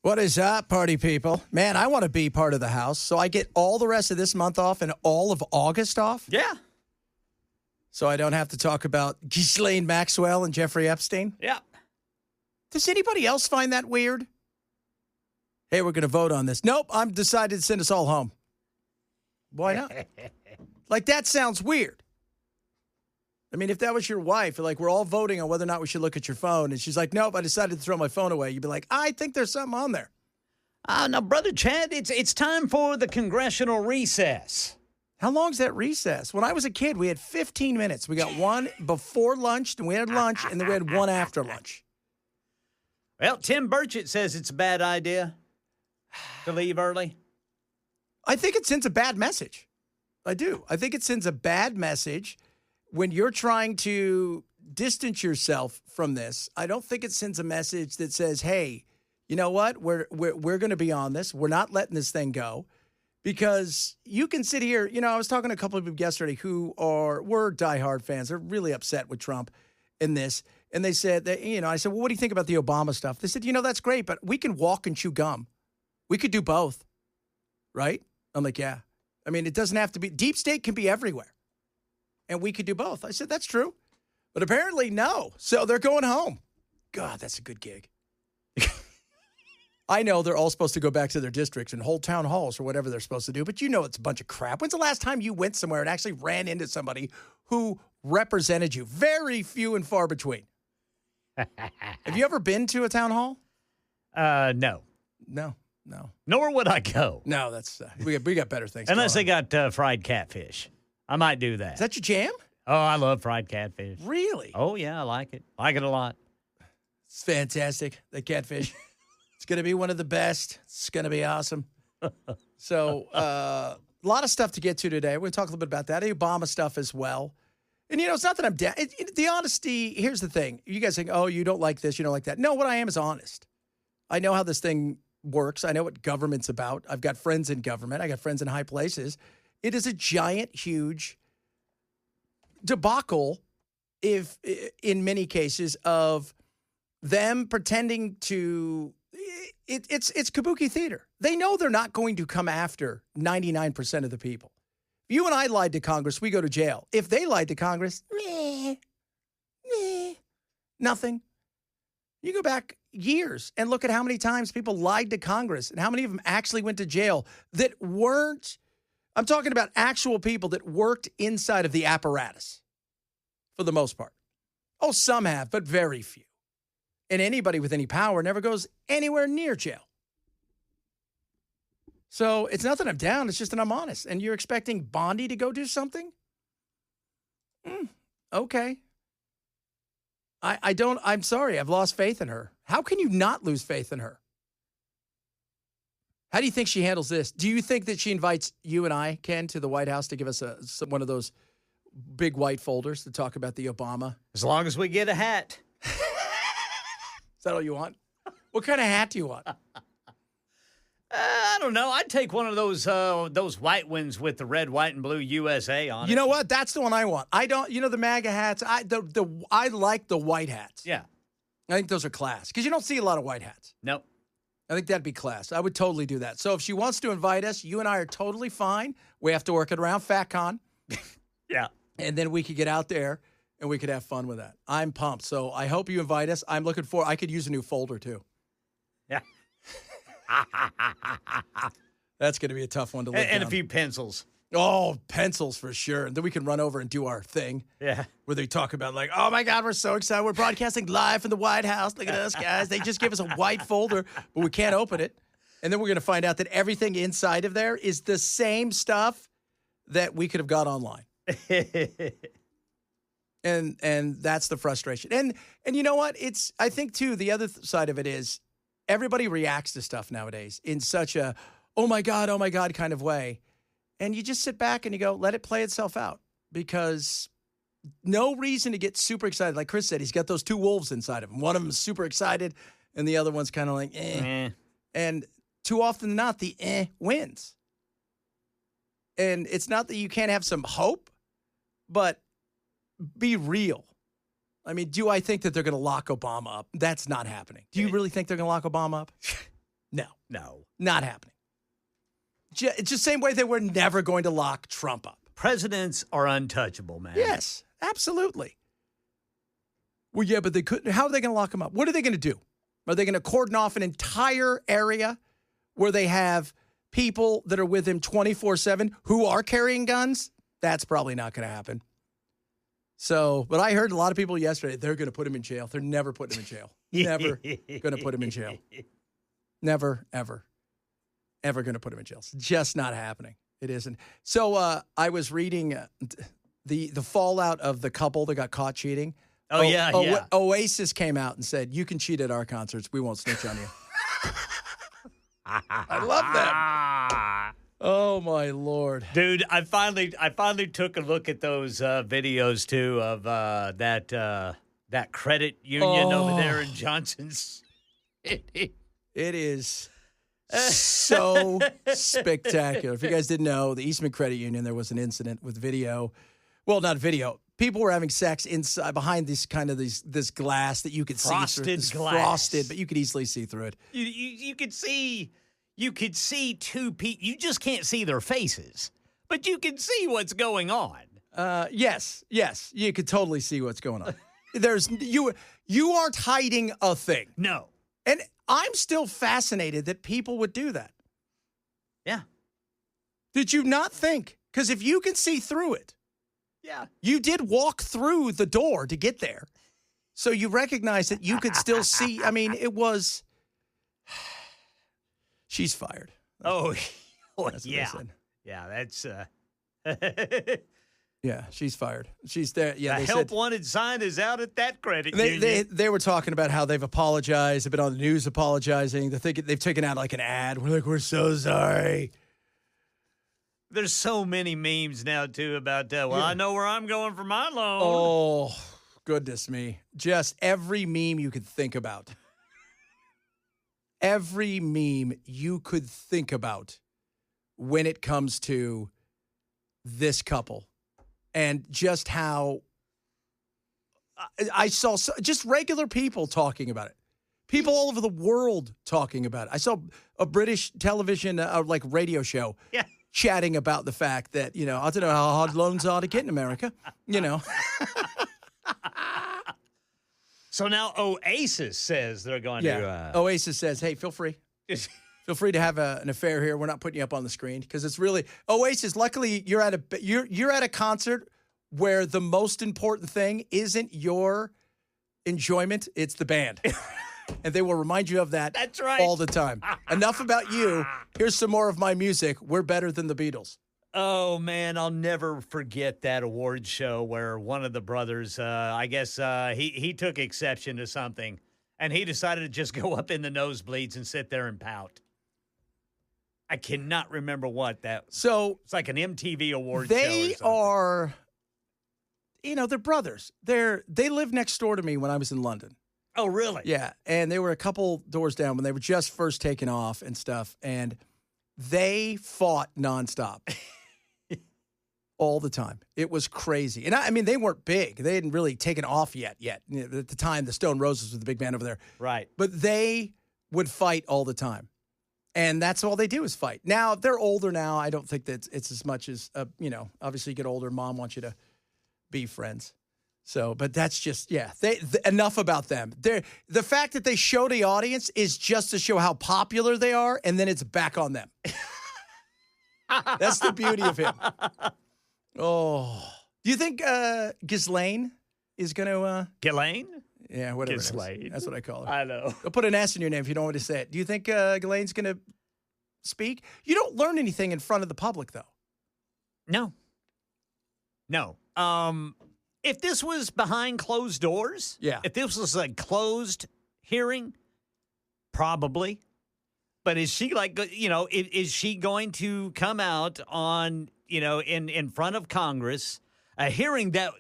What is up, party people? Man, I want to be part of the house, so I get all the rest of this month off and all of August off. Yeah. So I don't have to talk about Ghislaine Maxwell and Jeffrey Epstein. Yeah. Does anybody else find that weird? Hey, we're going to vote on this. Nope, I'm decided to send us all home. Why not? Like, that sounds weird. I mean, if that was your wife, like, we're all voting on whether or not we should look at your phone, and she's like, nope, I decided to throw my phone away. You'd be like, I think there's something on there. Now, Brother Chad, it's time for the congressional recess. How long's that recess? When I was a kid, we had 15 minutes. We got one before lunch, then we had lunch, and then we had one after lunch. Well, Tim Burchett says it's a bad idea to leave early. I think it sends a bad message. I do. I think it sends a bad message when you're trying to distance yourself from this. I don't think it sends a message that says, hey, you know what? We're going to be on this. We're not letting this thing go. Because you can sit here, I was talking to a couple of people yesterday who were diehard fans. They're really upset with Trump in this. And they said, I said, well, what do you think about the Obama stuff? They said, that's great, but we can walk and chew gum. We could do both, right? I'm like, yeah. I mean, it doesn't have to be. Deep state can be everywhere. And we could do both. I said, that's true. But apparently, no. So they're going home. God, that's a good gig. I know they're all supposed to go back to their districts and hold town halls or whatever they're supposed to do, but it's a bunch of crap. When's the last time you went somewhere and actually ran into somebody who represented you? Very few and far between. Have you ever been to a town hall? No. No. Nor would I go. No, that's we got better things. Unless they got fried catfish. I might do that. Is that your jam? Oh, I love fried catfish. Really? Oh, yeah, I like it. I like it a lot. It's fantastic, the catfish. It's going to be one of the best. It's going to be awesome. So a lot of stuff to get to today. We're going to talk a little bit about that. The Obama stuff as well. And, it's not that I'm down. The honesty, here's the thing. You guys think, oh, you don't like this, you don't like that. No, what I am is honest. I know how this thing works. I know what government's about. I've got friends in government. I got friends in high places. It is a giant, huge debacle, if in many cases, of them pretending to it's kabuki theater. They know they're not going to come after 99% of the people. If you and I lied to Congress, we go to jail. If they lied to Congress, nothing. You go back years and look at how many times people lied to Congress and how many of them actually went to jail that weren't. I'm talking about actual people that worked inside of the apparatus for the most part. Oh, some have, but very few. And anybody with any power never goes anywhere near jail. So it's not that I'm down. It's just that I'm honest. And you're expecting Bondi to go do something? Okay. I'm sorry. I've lost faith in her. How can you not lose faith in her? How do you think she handles this? Do you think that she invites you and I, Ken, to the White House to give us one of those big white folders to talk about the Obama? As long as we get a hat. Is that all you want? What kind of hat do you want? I don't know. I'd take one of those white ones with the red, white, and blue USA on it. You know what? That's the one I want. I don't. The MAGA hats. I like the white hats. Yeah, I think those are class because you don't see a lot of white hats. Nope. I think that'd be class. I would totally do that. So if she wants to invite us, you and I are totally fine. We have to work it around FatCon. Yeah, and then we could get out there and we could have fun with that. I'm pumped. So I hope you invite us. I'm looking for. I could use a new folder too. Yeah. That's going to be a tough one to live and down. A few pencils. Oh, pencils for sure. And then we can run over and do our thing. Yeah. Where they talk about like, oh my God, we're so excited. We're broadcasting live from the White House. Look at us, guys. They just give us a white folder, but we can't open it. And then we're going to find out that everything inside of there is the same stuff that we could have got online. And that's the frustration. And you know what? I think too, the other side of it is everybody reacts to stuff nowadays in such a, oh my God kind of way. And you just sit back and you go, let it play itself out, because no reason to get super excited. Like Chris said, he's got those two wolves inside of him. One of them is super excited and the other one's kind of like, eh. And too often than not, the wins. And it's not that you can't have some hope, but be real. I mean, do I think that they're going to lock Obama up? That's not happening. Do you really think they're going to lock Obama up? No, No. not happening. It's the same way they were never going to lock Trump up. Presidents are untouchable, man. Yes, absolutely. Well, yeah, but they couldn't. How are they going to lock him up? What are they going to do? Are they going to cordon off an entire area where they have people that are with him 24/7 who are carrying guns? That's probably not going to happen. So, but I heard a lot of people yesterday, they're going to put him in jail. They're never putting him in jail. Never going to put him in jail. Never, ever, ever going to put him in jail. It's just not happening. It isn't. So I was reading the fallout of the couple that got caught cheating. Oh, yeah. Oasis came out and said, you can cheat at our concerts. We won't snitch on you. I love them. Oh, my Lord. Dude, I finally took a look at those videos, too, of that credit union over there in Johnson's. It is so spectacular. If you guys didn't know, the Eastman Credit Union, there was an incident with video. Well, not video. People were having sex inside behind this glass that you could see through. Frosted, but you could easily see through it. You could see two people. You just can't see their faces, but you can see what's going on. Yes, you could totally see what's going on. You aren't hiding a thing. No. And I'm still fascinated that people would do that. Yeah. Did you not think? Because if you can see through it, yeah, you did walk through the door to get there. So you recognize that you could still see. I mean, it was. She's fired. That's yeah. Yeah, that's. Yeah, she's fired. She's there. Yeah, the help wanted sign is out at that credit union. They were talking about how they've apologized. They've been on the news apologizing. They've taken out like an ad. We're like, we're so sorry. There's so many memes now, too, about, I know where I'm going for my loan. Oh, goodness me. Just every meme you could think about. Every meme you could think about when it comes to this couple. And just how I saw just regular people talking about it. People all over the world talking about it. I saw a British television, radio show. Yeah. Chatting about the fact that, I don't know how hard loans are to get in America, So now Oasis says they're going to. Oasis says, hey, feel free. Feel free to have an affair here. We're not putting you up on the screen because it's really Oasis. Luckily, you're at a concert where the most important thing isn't your enjoyment; it's the band, and they will remind you of that. That's right. All the time. Enough about you. Here's some more of my music. We're better than the Beatles. Oh man, I'll never forget that award show where one of the brothers, I guess he took exception to something, and he decided to just go up in the nosebleeds and sit there and pout. I cannot remember what that. So it's like an MTV award show. They are, they're brothers. They lived next door to me when I was in London. Oh, really? Yeah, and they were a couple doors down when they were just first taking off and stuff, and they fought nonstop all the time. It was crazy, and I mean they weren't big. They hadn't really taken off yet. At the time, the Stone Roses was the big band over there. Right. But they would fight all the time. And that's all they do is fight. Now, they're older now. I don't think that it's as much as, obviously you get older, mom wants you to be friends. So, but that's just, enough about them. The fact that they show the audience is just to show how popular they are, and then it's back on them. That's the beauty of him. Oh. Do you think Ghislaine is going to... Ghislaine? Yeah, whatever. Ghislaine. That's what I call her. I know. I'll put an S in your name if you don't want to say it. Do you think Ghislaine's going to speak? You don't learn anything in front of the public, though. No. If this was behind closed doors, if this was a closed hearing, probably. But is she is she going to come out on, in front of Congress, a hearing that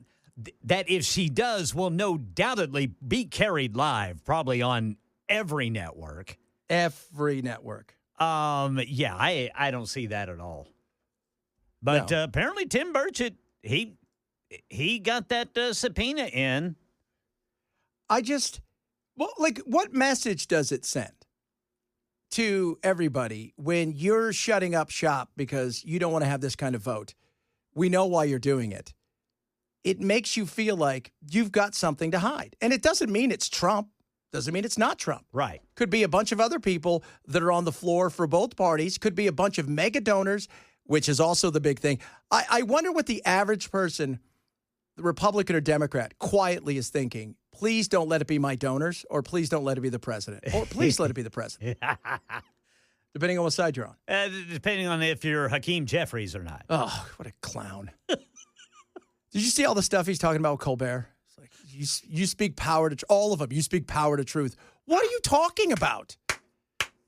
if she does will no doubtedly be carried live, probably on every network. Every network. I don't see that at all. But apparently Tim Burchett, he got that subpoena in. What message does it send? to everybody, when you're shutting up shop because you don't want to have this kind of vote, we know why you're doing it. It makes you feel like you've got something to hide. And it doesn't mean it's Trump. Doesn't mean it's not Trump. Right. Could be a bunch of other people that are on the floor for both parties. Could be a bunch of mega donors, which is also the big thing. I wonder what the average person, Republican or Democrat, quietly is thinking. Please don't let it be my donors, or please don't let it be the president, or please let it be the president. Depending on what side you're on. Depending on if you're Hakeem Jeffries or not. Oh, what a clown. Did you see all the stuff he's talking about with Colbert? It's like, you speak power to all of them. You speak power to truth. What are you talking about?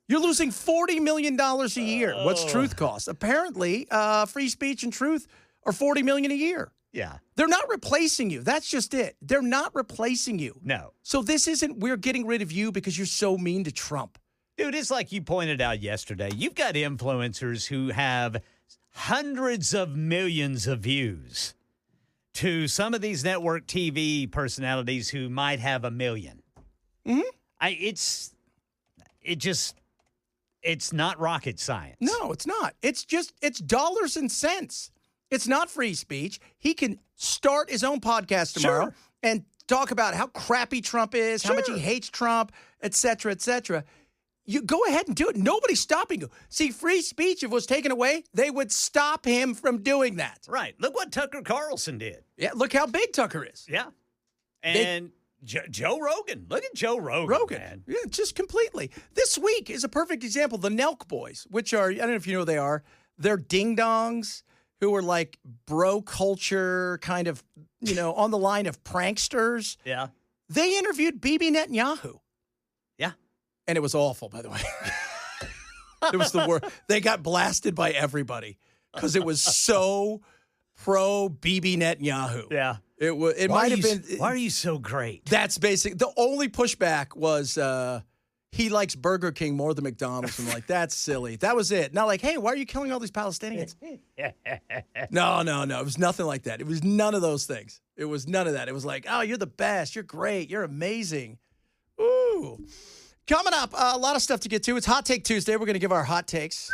You're losing $40 million a year. What's truth cost? Apparently, free speech and truth are $40 million a year. Yeah. They're not replacing you. That's just it. They're not replacing you. No. So this isn't we're getting rid of you because you're so mean to Trump. Dude, it's like you pointed out yesterday. You've got influencers who have hundreds of millions of views to some of these network TV personalities who might have 1 million. Mm-hmm. It's not rocket science. No, it's not. It's dollars and cents. It's not free speech. He can start his own podcast tomorrow and talk about how crappy Trump is, how much he hates Trump, et cetera, et cetera. You go ahead and do it. Nobody's stopping you. See, free speech, if it was taken away, they would stop him from doing that. Right. Look what Tucker Carlson did. Yeah, look how big Tucker is. Yeah. And Joe Rogan. Look at Joe Rogan. Man. Yeah, just completely. This week is a perfect example. The Nelk Boys, which are, I don't know if you know who they are. They're ding-dongs who are like bro culture, kind of, on the line of pranksters. Yeah. They interviewed Bibi Netanyahu. Yeah. And it was awful, by the way. It was the worst. They got blasted by everybody because it was so pro Bibi Netanyahu. Yeah. It might have been. Why are you so great? That's basic. The only pushback was he likes Burger King more than McDonald's. I'm like, that's silly. That was it. Not like, hey, why are you killing all these Palestinians? No. It was nothing like that. It was none of those things. It was none of that. It was like, oh, you're the best. You're great. You're amazing. Ooh. Coming up, a lot of stuff to get to. It's Hot Take Tuesday. We're going to give our hot takes.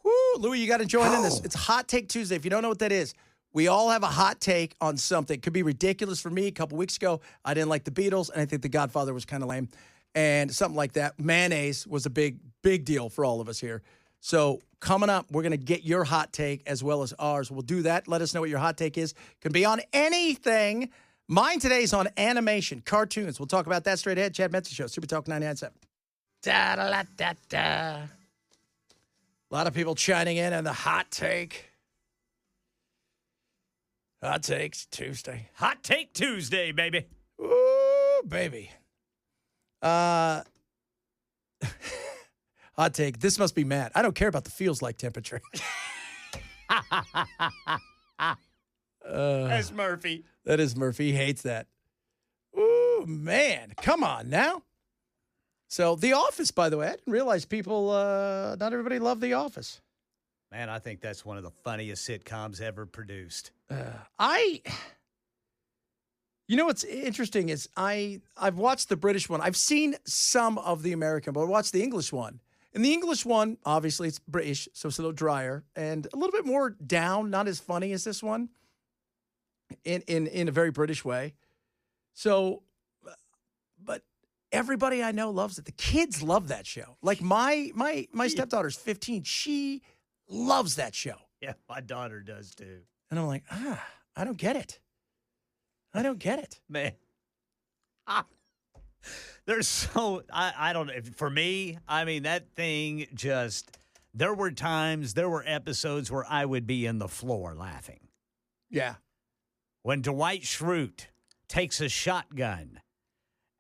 Woo, Louis, you got to join in this. It's Hot Take Tuesday. If you don't know what that is, we all have a hot take on something. Could be ridiculous for me. A couple weeks ago, I didn't like the Beatles, and I think The Godfather was kind of lame. And something like that. Mayonnaise was a big deal for all of us here. So coming up, we're going to get your hot take as well as ours. We'll do that. Let us know what your hot take is. Can be on anything. Mine today is on animation, cartoons. We'll talk about that straight ahead. Chad Benson Show, Super Talk 99.7. Da-da-da-da-da. A lot of people chiming in on the hot take. Hot Takes Tuesday. Hot Take Tuesday, baby. Ooh, baby. Hot take. This must be Matt. I don't care about the feels like temperature. That's Murphy. That is Murphy. He hates that. Ooh, man. Come on now. So, The Office, by the way, I didn't realize people, not everybody loved The Office. Man, I think that's one of the funniest sitcoms ever produced. You know what's interesting is I've watched the British one. I've seen some of the American, but I watched the English one. And the English one, obviously, it's British, so it's a little drier and a little bit more down, not as funny as this one in a very British way. So, but everybody I know loves it. The kids love that show. Like my stepdaughter's 15. She loves that show. Yeah, my daughter does too. And I'm like, I don't get it. I don't get it. Man. There's so, I don't know. For me, I mean, that thing just, there were episodes where I would be in the floor laughing. Yeah. When Dwight Schrute takes a shotgun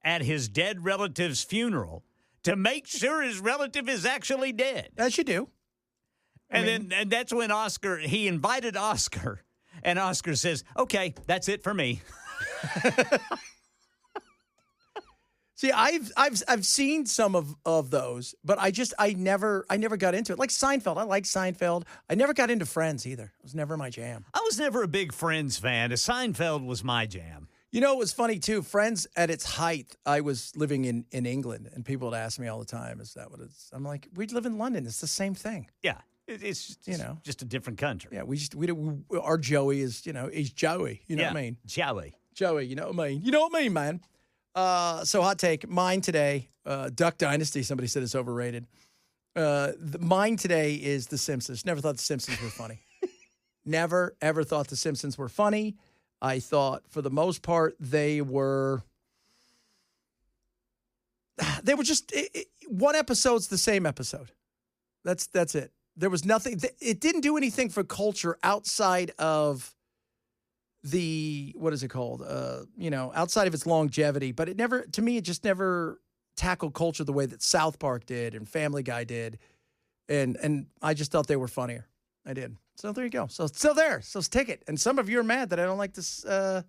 at his dead relative's funeral to make sure his relative is actually dead. As you do. And that's when he invited Oscar, and Oscar says, okay, that's it for me. See, I've seen some of those, but I never got into it. Like Seinfeld, I like Seinfeld. I never got into Friends either. It was never my jam. I was never a big Friends fan. Seinfeld was my jam. You know, it was funny, too. Friends at its height, I was living in England, and people would ask me all the time, is that what it's? I'm like, we live in London. It's the same thing. Yeah. It's just a different country. Yeah, our Joey is, he's Joey. You know what I mean? Joey, you know what I mean? You know what I mean, man? So hot take. Mine today, Duck Dynasty, somebody said it's overrated. Mine today is The Simpsons. Never thought The Simpsons were funny. Never, ever thought The Simpsons were funny. I thought, for the most part, they were just one episode's the same episode. That's it. There was nothing. It didn't do anything for culture outside of what is it called? Outside of its longevity. But it just never tackled culture the way that South Park did and Family Guy did. And I just thought they were funnier. I did. So there you go. So it's still there. So stick it. And some of you are mad that I don't like this, The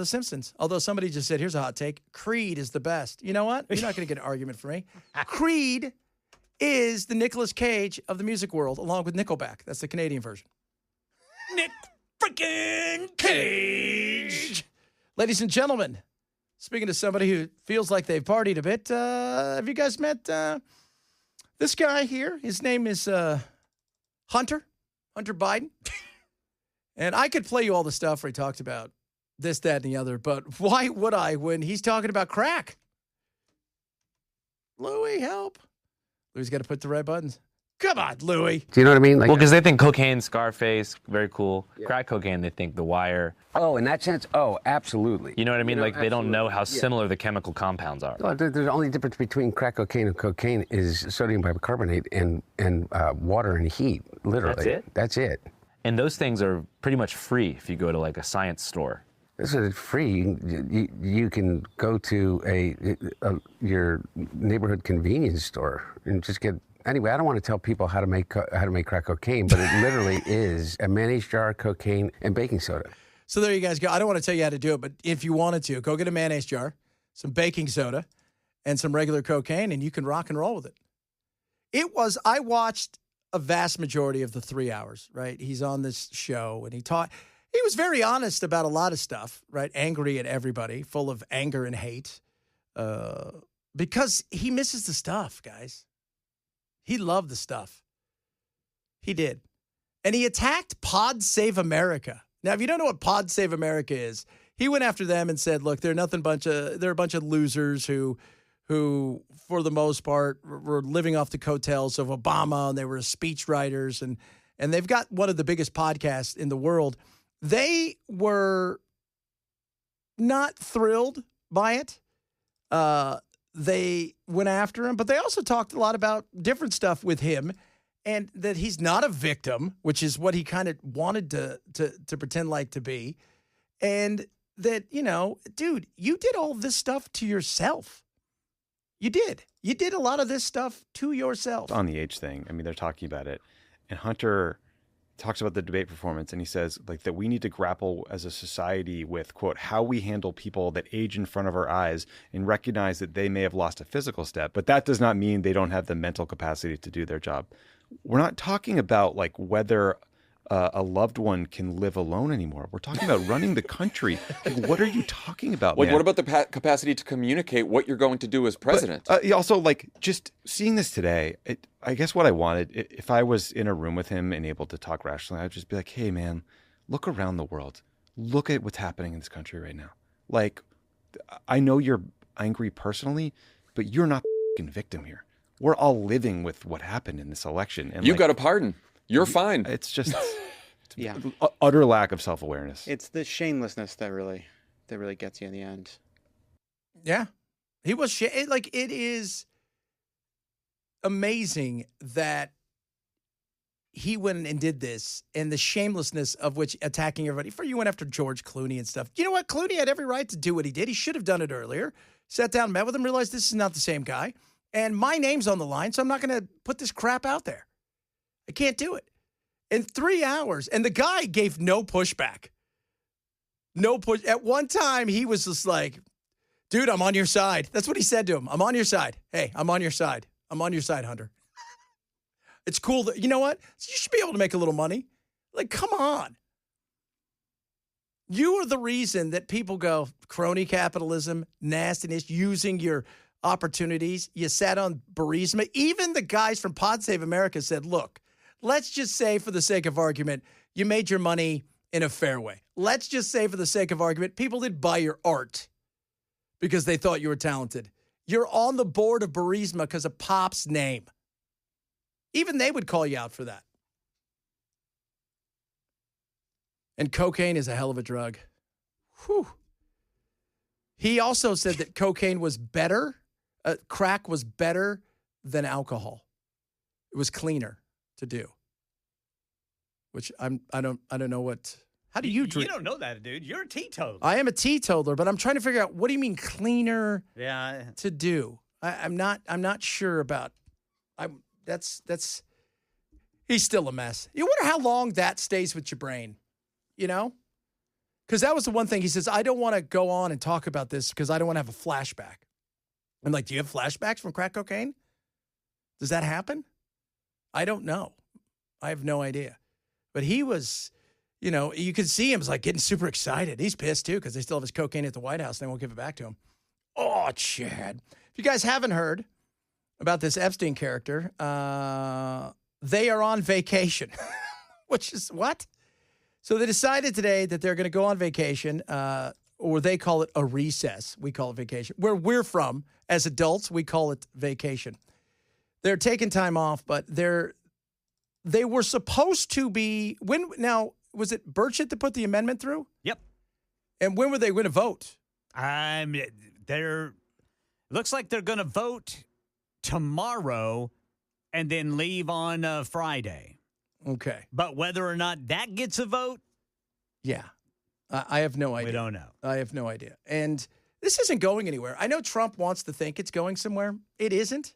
Simpsons. Although somebody just said, here's a hot take. Creed is the best. You know what? You're not going to get an argument from me. Creed is the Nicolas Cage of the music world, along with Nickelback. That's the Canadian version. Nick freaking Cage. Ladies and gentlemen, speaking to somebody who feels like they've partied a bit, have you guys met this guy here? His name is Hunter Biden. And I could play you all the stuff where he talked about this, that, and the other, but why would I when he's talking about crack? Louie, help. Louie's got to put the right buttons. Come on, Louie. Do you know what I mean? Well, because they think cocaine, Scarface, very cool. Yeah. Crack cocaine, they think The Wire. Oh, in that sense? Oh, absolutely. You know what I mean? They don't know how similar the chemical compounds are. Well, the only difference between crack cocaine and cocaine is sodium bicarbonate and water and heat, literally. That's it? That's it. And those things are pretty much free if you go to a science store. This is free. You can go to your neighborhood convenience store and just get. Anyway, I don't want to tell people how to make crack cocaine, but it literally is a mayonnaise jar, cocaine, and baking soda. So there you guys go. I don't want to tell you how to do it, but if you wanted to, go get a mayonnaise jar, some baking soda, and some regular cocaine, and you can rock and roll with it. I watched a vast majority of the 3 hours, right? He's on this show, and he was very honest about a lot of stuff, right? Angry at everybody, full of anger and hate, because he misses the stuff, guys. He loved the stuff. He did. And he attacked Pod Save America. Now, if you don't know what Pod Save America is, he went after them and said, look, they're a bunch of losers who, for the most part, were living off the coattails of Obama, and they were speech writers, and they've got one of the biggest podcasts in the world. They were not thrilled by it. They went after him, but they also talked a lot about different stuff with him, and that he's not a victim, which is what he kind of wanted to pretend like to be. And that, dude, you did all this stuff to yourself. You did. You did a lot of this stuff to yourself. On the age thing, I mean, they're talking about it. And Hunter talks about the debate performance, and he says that we need to grapple as a society with, quote, how we handle people that age in front of our eyes and recognize that they may have lost a physical step, but that does not mean they don't have the mental capacity to do their job. We're not talking about whether a loved one can live alone anymore. We're talking about running the country. What are you talking about, man? What about the capacity to communicate what you're going to do as president? But, also, just seeing this today, I guess what I wanted, if I was in a room with him and able to talk rationally, I'd just be like, hey, man, look around the world. Look at what's happening in this country right now. I know you're angry personally, but you're not the victim here. We're all living with what happened in this election. And you got a pardon. You're fine. It's just yeah, utter lack of self-awareness. It's the shamelessness that really gets you in the end. Yeah, he was it is amazing that he went and did this, and the shamelessness of which attacking everybody. For you went after George Clooney and stuff. You know what? Clooney had every right to do what he did. He should have done it earlier. Sat down, met with him, realized this is not the same guy, and my name's on the line, so I'm not going to put this crap out there. I can't do it. In 3 hours. And the guy gave no pushback. No push. At one time, he was just like, dude, I'm on your side. That's what he said to him. I'm on your side. Hey, I'm on your side. I'm on your side, Hunter. It's cool that, you know what? You should be able to make a little money. Come on. You are the reason that people go crony capitalism, nastiness, using your opportunities. You sat on Burisma. Even the guys from Pod Save America said, look, let's just say for the sake of argument, you made your money in a fair way. Let's just say for the sake of argument, people did buy your art because they thought you were talented. You're on the board of Burisma because of Pop's name. Even they would call you out for that. And cocaine is a hell of a drug. Whew. He also said that cocaine was better, crack was better than alcohol. It was cleaner to do. Which I don't know what. How do you drink? You don't know that, dude. You're a teetotaler. I am a teetotaler, but I'm trying to figure out what do you mean cleaner Yeah. to do? I'm not sure about. That's he's still a mess. You wonder how long that stays with your brain. You know? Because that was the one thing. He says, I don't want to go on and talk about this because I don't want to have a flashback. I'm like, do you have flashbacks from crack cocaine? Does that happen? I don't know. I have no idea. But he was, you could see him was like getting super excited. He's pissed too because they still have his cocaine at the White House and they won't give it back to him. Oh, Chad. If you guys haven't heard about this Epstein character, they are on vacation, which is what? So they decided today that they're going to go on vacation, or they call it a recess. We call it vacation. Where we're from, as adults, we call it vacation. They're taking time off, but they were supposed to be now, was it Burchett that put the amendment through? Yep. And when were they going to vote? Looks like they're going to vote tomorrow and then leave on Friday. Okay. But whether or not that gets a vote? Yeah. I have no idea. We don't know. I have no idea. And this isn't going anywhere. I know Trump wants to think it's going somewhere. It isn't.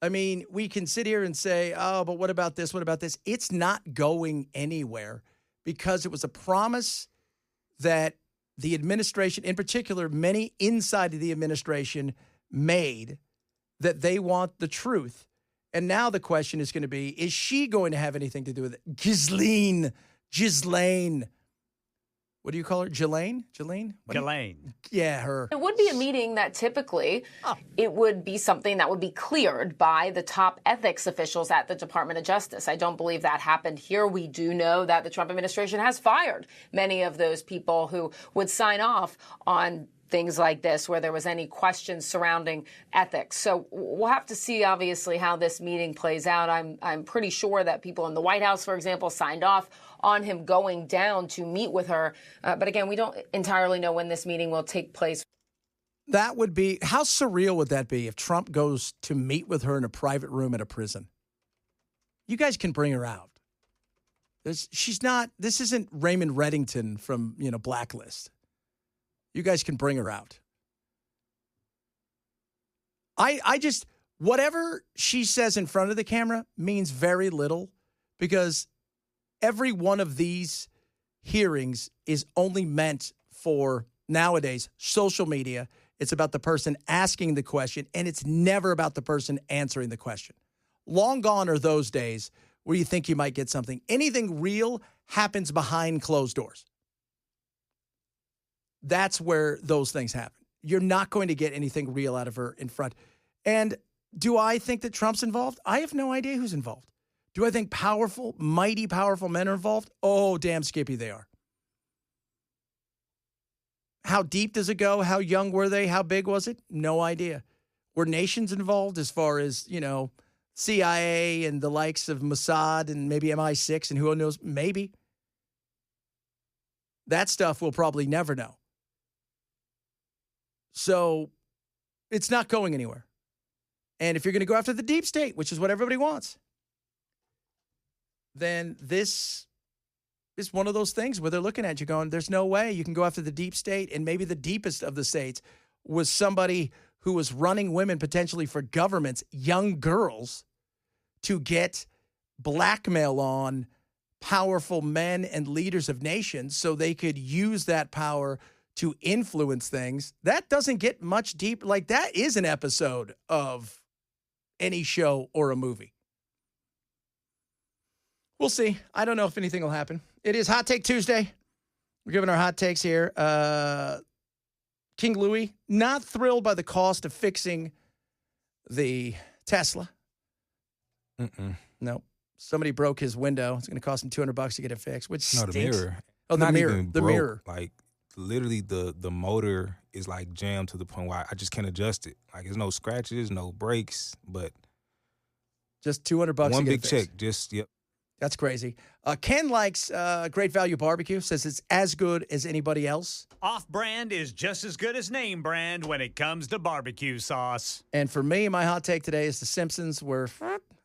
I mean, we can sit here and say, oh, but what about this? What about this? It's not going anywhere because it was a promise that the administration, in particular, many inside of the administration made that they want the truth. And now the question is going to be, is she going to have anything to do with it? Ghislaine. What do you call her? Ghislaine? Ghislaine. Yeah, her. It would be a meeting that typically it would be something that would be cleared by the top ethics officials at the Department of Justice. I don't believe that happened here. We do know that the Trump administration has fired many of those people who would sign off on things like this where there was any questions surrounding ethics. So we'll have to see, obviously, how this meeting plays out. I'm pretty sure that people in the White House, for example, signed off on him going down to meet with her. But again, we don't entirely know when this meeting will take place. That would be, how surreal would that be if Trump goes to meet with her in a private room at a prison? You guys can bring her out. This isn't Raymond Reddington from, Blacklist. You guys can bring her out. I just, whatever she says in front of the camera means very little because every one of these hearings is only meant for, nowadays, social media. It's about the person asking the question, and it's never about the person answering the question. Long gone are those days where you think you might get something. Anything real happens behind closed doors. That's where those things happen. You're not going to get anything real out of her in front. And do I think that Trump's involved? I have no idea who's involved. Do I think powerful, mighty powerful men are involved? Oh, damn skippy they are. How deep does it go? How young were they? How big was it? No idea. Were nations involved as far as, CIA and the likes of Mossad and maybe MI6 and who knows? Maybe. That stuff we'll probably never know. So it's not going anywhere. And if you're going to go after the deep state, which is what everybody wants, then this is one of those things where they're looking at you going, there's no way you can go after the deep state. And maybe the deepest of the states was somebody who was running women potentially for governments, young girls, to get blackmail on powerful men and leaders of nations so they could use that power to influence things. That doesn't get much deep. Like, that is an episode of any show or a movie. We'll see. I don't know if anything will happen. It is Hot Take Tuesday We're giving our hot takes here. King Louis, not thrilled by the cost of fixing the Tesla. No. Somebody broke his window. It's going to cost him $200 to get it fixed, which stinks. No, the mirror. Oh, the Not mirror. even The broke. mirror. Like, literally, the motor is, like, jammed to the point where I just can't adjust it. Like, there's no scratches, no breaks, but just $200 one to get big it fixed. check. Just, yep. That's crazy. Ken likes Great Value Barbecue, says it's as good as anybody else. Off-brand is just as good as name brand when it comes to barbecue sauce. And for me, my hot take today is The Simpsons were,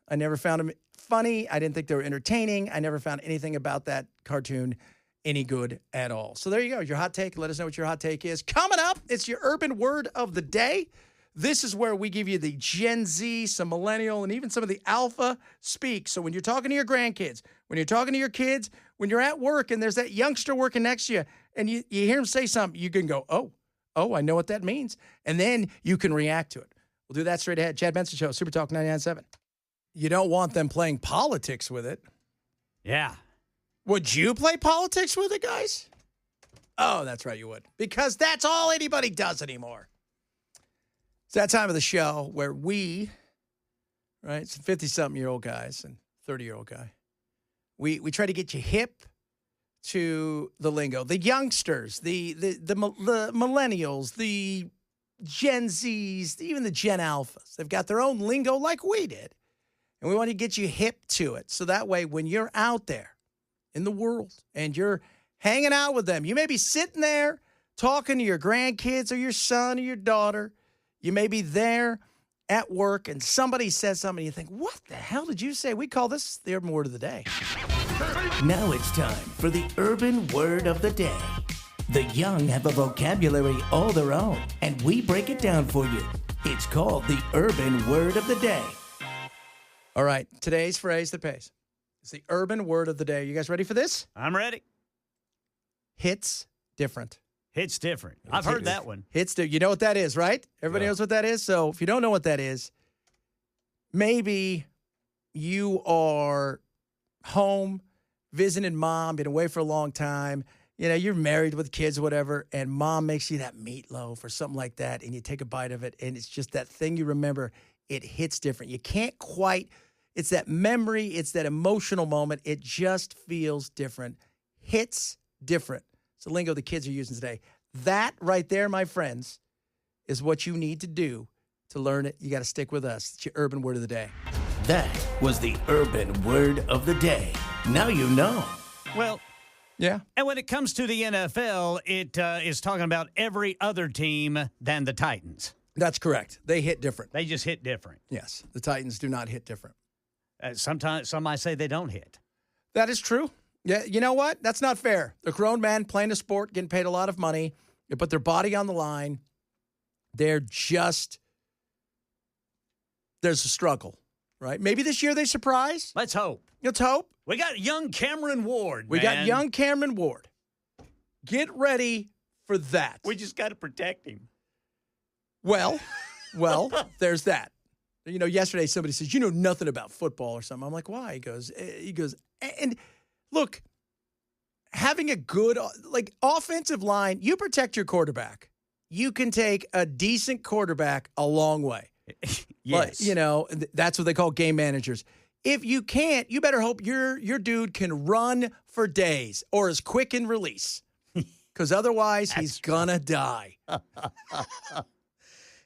I never found them funny. I didn't think they were entertaining. I never found anything about that cartoon any good at all. So there you go. Your hot take. Let us know what your hot take is. Coming up, it's your urban word of the day. This is where we give you the Gen Z, some millennial, and even some of the alpha speak. So when you're talking to your grandkids, when you're talking to your kids, when you're at work and there's that youngster working next to you and you hear him say something, you can go, oh, I know what that means. And then you can react to it. We'll do that straight ahead. Chad Benson Show, Super Talk 99.7. You don't want them playing politics with it. Yeah. Would you play politics with it, guys? Oh, that's right, you would. Because that's all anybody does anymore. It's that time of the show where we, right, some 50-something-year-old guys and 30-year-old guy, we try to get you hip to the lingo. The youngsters, the millennials, the Gen Zs, even the Gen Alphas, they've got their own lingo like we did. And we want to get you hip to it. So that way, when you're out there in the world and you're hanging out with them, you may be sitting there talking to your grandkids or your son or your daughter. You may be there at work and somebody says something and you think, what the hell did you say? We call this the urban word of the day. Now it's time for the urban word of the day. The young have a vocabulary all their own, and we break it down for you. It's called the urban word of the day. All right, today's phrase that pays. It's the urban word of the day. You guys ready for this? I'm ready. Hits different. Hits different. I've heard that one. You know what that is, right? Everybody knows what that is. So if you don't know what that is, maybe you are home visiting mom, been away for a long time. You know, you're married with kids or whatever, and mom makes you that meatloaf or something like that, and you take a bite of it, and it's just that thing you remember. It hits different. You can't quite, it's that memory, it's that emotional moment. It just feels different. Hits different. It's the lingo the kids are using today. That right there, my friends, is what you need to do to learn it. You got to stick with us. It's your urban word of the day. That was the urban word of the day. Now you know. Well, yeah. And when it comes to the NFL, it is talking about every other team than the Titans. That's correct. They hit different. They just hit different. Yes. The Titans do not hit different. Sometimes some might say they don't hit. That is true. Yeah, you know what? That's not fair. They're grown men playing a sport, getting paid a lot of money. They put their body on the line. There's a struggle, right? Maybe this year they surprise. Let's hope. Let's hope. We got young Cameron Ward, We got young Cameron Ward. Get ready for that. We just got to protect him. Well, there's that. You know, yesterday somebody says, you know nothing about football or something. I'm like, why? He goes, and look, having a good, offensive line, you protect your quarterback. You can take a decent quarterback a long way. Yes. But, you know, that's what they call game managers. If you can't, you better hope your dude can run for days or is quick in release. Because otherwise, he's going to die.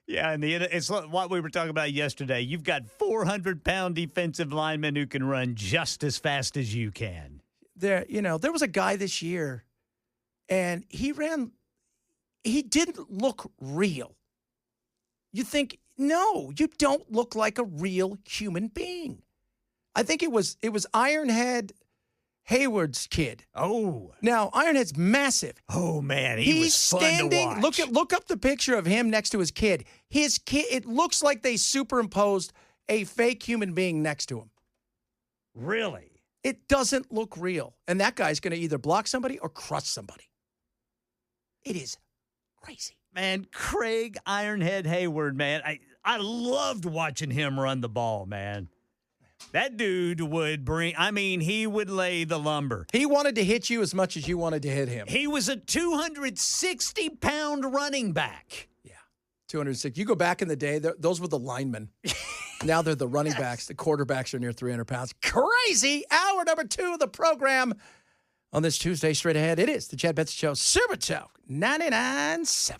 Yeah, and it's what we were talking about yesterday. You've got 400-pound defensive linemen who can run just as fast as you can. There was a guy this year, and he didn't look real. You think, no, you don't look like a real human being. I think it was Ironhead Hayward's kid. Oh. Now, Ironhead's massive. Oh, man, He's was fun standing. to watch. Look up the picture of him next to his kid. His kid, it looks like they superimposed a fake human being next to him. Really? It doesn't look real. And that guy's going to either block somebody or crush somebody. It is crazy. Man, Craig Ironhead Hayward, man. I loved watching him run the ball, man. That dude would he would lay the lumber. He wanted to hit you as much as you wanted to hit him. He was a 260-pound running back. 206. You go back in the day, those were the linemen. Now they're the running backs. The quarterbacks are near 300 pounds. Crazy. Hour number 2 of the program on this Tuesday. Straight ahead, it is the Chad Benson Show, Super Talk 99.7.